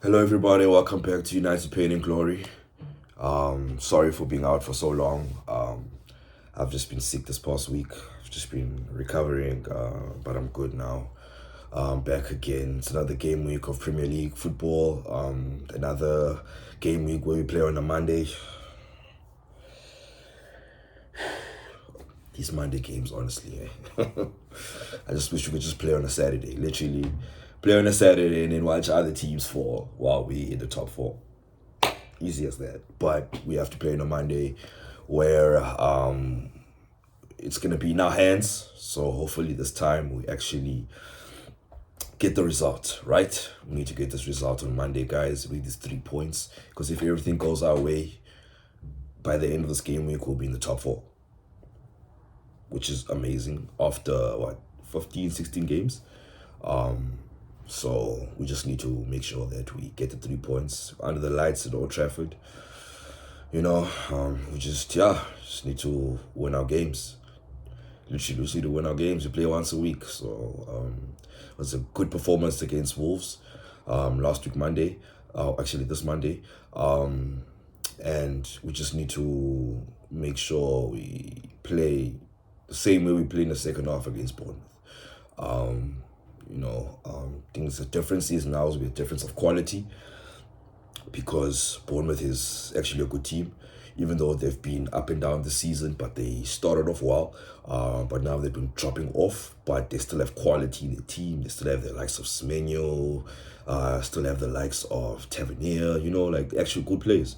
Hello, everybody. Welcome back to United Pain and Glory. Sorry for being out for so long. I've just been sick this past week. I've just been recovering, but I'm good now. Back again. It's another game week of Premier League football. Another game week where we play on a Monday. These Monday games, honestly, I just wish we could just play on a Saturday. Literally, play on a Saturday and then watch other teams fall while we in the top four. Easy as that. But we have to play on a Monday where it's gonna be in our hands. So hopefully this time we actually get the result, right? We need to get this result on Monday, guys. We need these 3 points. Because if everything goes our way, by the end of this game week, we'll be in the top four. Which is amazing after 15, 16 games. So we just need to make sure that we get the 3 points under the lights at Old Trafford. We just need to win our games. Literally, just need to win our games. We play once a week. So it was a good performance against Wolves last week Monday. Actually, this Monday. And we just need to make sure we play the same way we play in the second half against Bournemouth. I think the difference is now will be a difference of quality because Bournemouth is actually a good team, even though they've been up and down this season, but they started off well, but now they've been dropping off, but they still have quality in the team. They still have the likes of Semenyo, still have the likes of Tavernier, like actual good players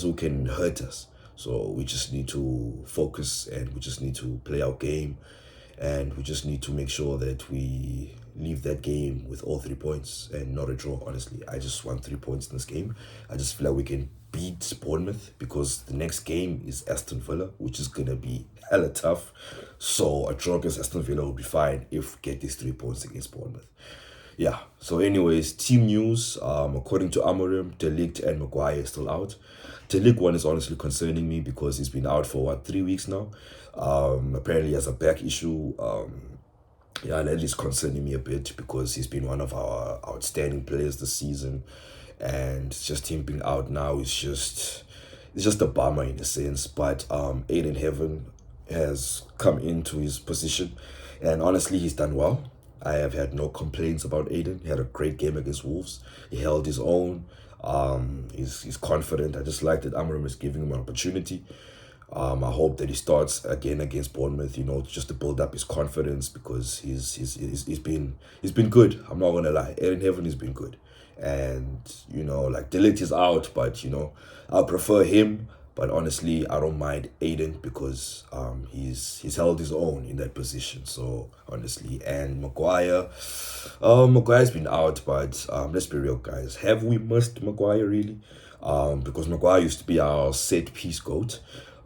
who can hurt us. So we just need to focus and we just need to play our game and we just need to make sure that we leave that game with all 3 points and not a draw, honestly. I just want 3 points in this game. I just feel like we can beat Bournemouth because the next game is Aston Villa, which is going to be hella tough. So a draw against Aston Villa will be fine if we get these 3 points against Bournemouth. Yeah, so anyways, team news. According to Amorim, De Ligt and Maguire is still out. De Ligt one is honestly concerning me because he's been out for 3 weeks now. Apparently he has a back issue. That is concerning me a bit because he's been one of our outstanding players this season. And just him being out now is just a bummer in a sense. But Aiden Heaven has come into his position and honestly he's done well. I have had no complaints about Aiden. He had a great game against Wolves. He held his own. He's confident. I just like that Amorim is giving him an opportunity. I hope that he starts again against Bournemouth, just to build up his confidence because he's been good. I'm not gonna lie. Aiden Heaven has been good. And like De Ligt is out, but I prefer him. But honestly, I don't mind Aiden because he's held his own in that position. So honestly, and Maguire's been out, but let's be real, guys. Have we missed Maguire really? Because Maguire used to be our set piece goat,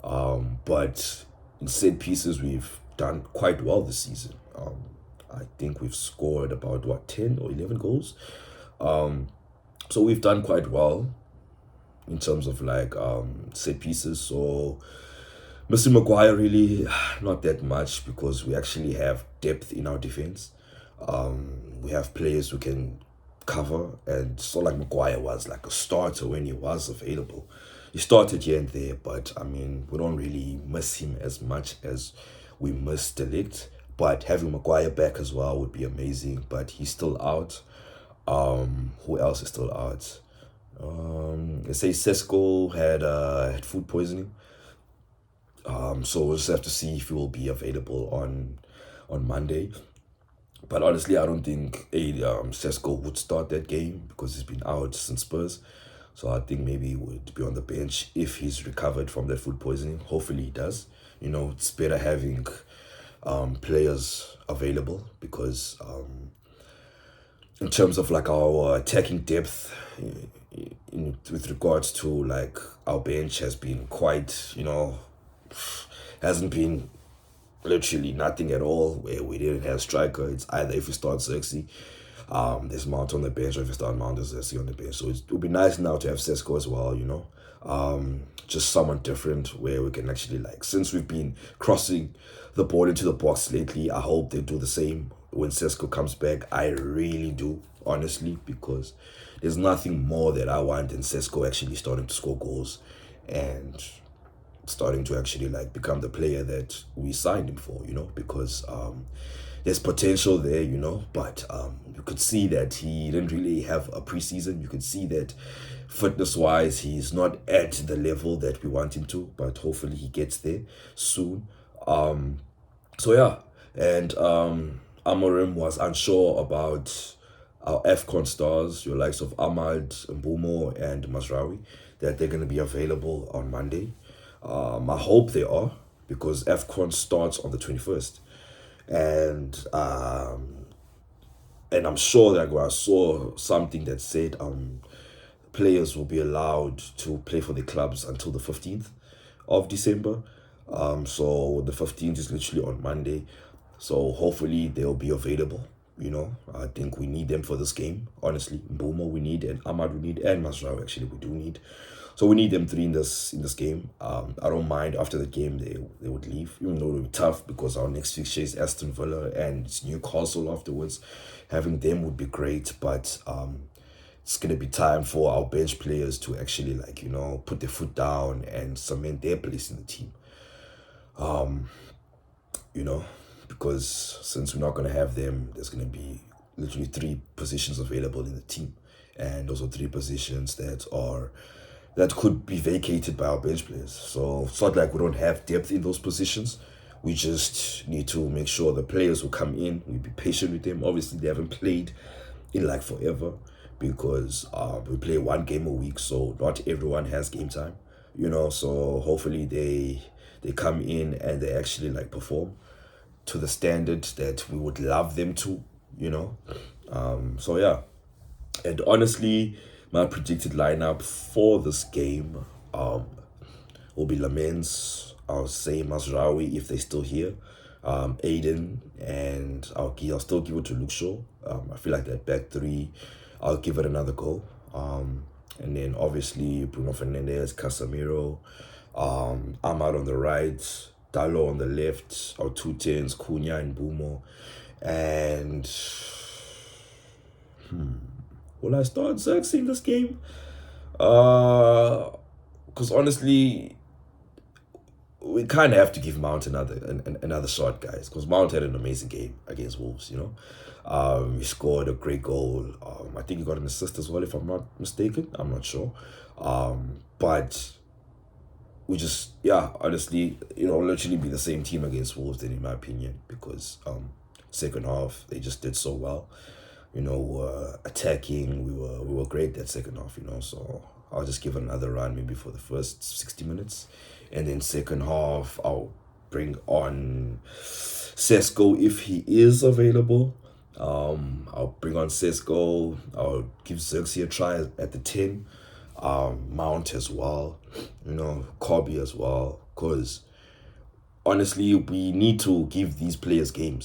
but in set pieces we've done quite well this season. I think we've scored about 10 or 11 goals. So we've done quite well in terms of set pieces. So missing Maguire really not that much because we actually have depth in our defense. We have players who can cover, and so like Maguire was like a starter when he was available. He started here and there, but we don't really miss him as much as we miss De Ligt. But having Maguire back as well would be amazing. But he's still out. Who else is still out? They say Sesko had food poisoning. So we'll just have to see if he will be available on Monday. But honestly, I don't think Sesko would start that game because he's been out since Spurs. So I think maybe he would be on the bench if he's recovered from that food poisoning. Hopefully he does. It's better having players available because in terms of our attacking depth, with regards to our bench has been quite, hasn't been literally nothing at all where we didn't have striker. It's either if we start Xerxes, there's Mount on the bench, or if we start Mount, there's Xerxes on the bench. So it would be nice now to have Sesko as well, just someone different where we can actually since we've been crossing the ball into the box lately, I hope they do the same when Sesko comes back. I really do. honestly, because there's nothing more that I want than Sesko actually starting to score goals and starting to actually like become the player that we signed him for, because there's potential there, but you could see that he didn't really have a preseason. You could see that fitness wise, he's not at the level that we want him to, but hopefully he gets there soon. So yeah, and Amorim was unsure about our AFCON stars, your likes of Ahmad, Mbumo, and Mazraoui, that they're going to be available on Monday. I hope they are, because AFCON starts on the 21st. And I'm sure that I saw something that said players will be allowed to play for the clubs until the 15th of December. So the 15th is literally on Monday. So hopefully they'll be available. I think we need them for this game. Honestly, Mbumo we need, and Ahmad we need, and Mazraoui actually we do need. So we need them three in this game. I don't mind after the game they would leave, even though it would be tough because our next fixture is Aston Villa and it's Newcastle afterwards. Having them would be great, but it's gonna be time for our bench players to actually put their foot down and cement their place in the team. Because since we're not gonna have them, there's gonna be literally 3 positions available in the team, and those are 3 positions that could be vacated by our bench players. So it's not like we don't have depth in those positions. We just need to make sure the players who come in, we be patient with them. Obviously, they haven't played in like forever because we play 1 game a week, so not everyone has game time. So hopefully they come in and they actually perform to the standard that we would love them to. So yeah, and honestly, my predicted lineup for this game will be Lamens. I'll say Mazraoui if they're still here. Aiden, and I'll still give it to Luke Shaw. I feel like that back 3, I'll give it another go. And then obviously Bruno Fernandes, Casemiro, Ahmad on the right, Dalo on the left, our 2 10s, Cunha and Bumo. And will I start Xerxes in this game? Because honestly, we kind of have to give Mount another shot, guys. Because Mount had an amazing game against Wolves. He scored a great goal. I think he got an assist as well, if I'm not mistaken. I'm not sure. But we just, honestly, literally be the same team against Wolves then, in my opinion, because second half they just did so well. Attacking, we were great that second half. So I'll just give it another run maybe for the first 60 minutes, and then second half I'll bring on Sesko if he is available. I'll bring on Sesko. I'll give Xerxes a try at the 10. Mount as well, Kobe as well, because honestly, we need to give these players game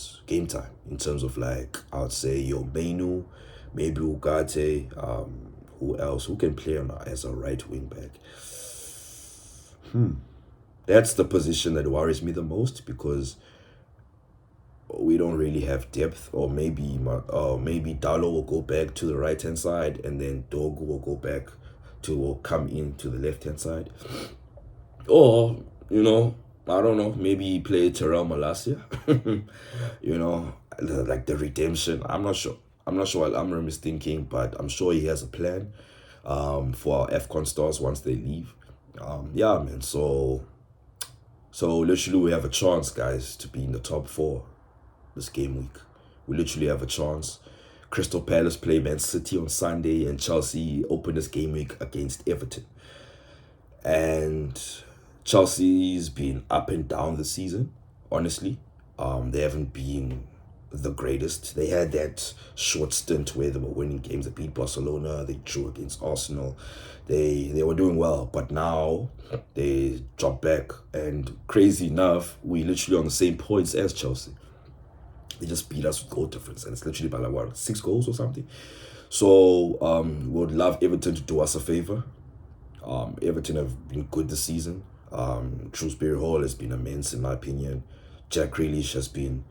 time, in terms of I would say your Menu, maybe Ugarte, who else, who can play as a right wing back. That's the position that worries me the most, because we don't really have depth. Or maybe Dalo will go back to the right hand side, and then Dogu will go back to come in to the left hand side. Or I don't know, maybe play Terrell Malacia. The redemption. I'm not sure what Amram is thinking, but I'm sure he has a plan for our AFCON stars once they leave. Yeah, man. So literally we have a chance, guys, to be in the top 4 this game week. We literally have a chance. Crystal Palace play Man City on Sunday, and Chelsea open this game week against Everton. And Chelsea's been up and down this season, honestly. They haven't been the greatest. They had that short stint where they were winning games. They beat Barcelona, they drew against Arsenal. They were doing well, but now they dropped back. And crazy enough, we literally on the same points as Chelsea. They just beat us with goal difference, and it's literally by 6 goals or something. So we would love Everton to do us a favor. Everton have been good this season. Shrewsbury Hall has been immense in my opinion. Jack Grealish has been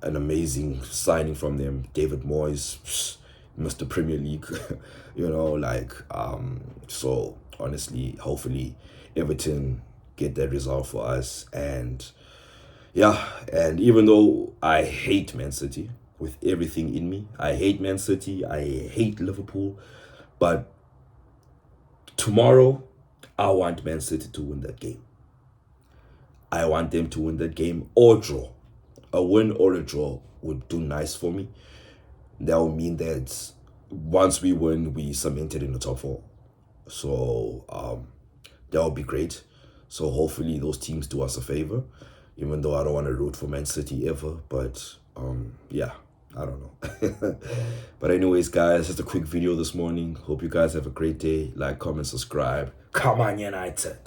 an amazing signing from them. David Moyes, Mr. Premier League, so honestly, hopefully Everton get that result for us. And yeah, and even though I hate Man City with everything in me, I hate Man City, I hate Liverpool, but tomorrow I want Man City to win that game. I want them to win that game or draw. A win or a draw would do nice for me. That would mean that once we win, we cemented in the top four. So that would be great. So hopefully those teams do us a favor, even though I don't want to root for Man City ever. But yeah, I don't know. But anyways, guys, just a quick video this morning. Hope you guys have a great day. Like, comment, subscribe. Come on, United.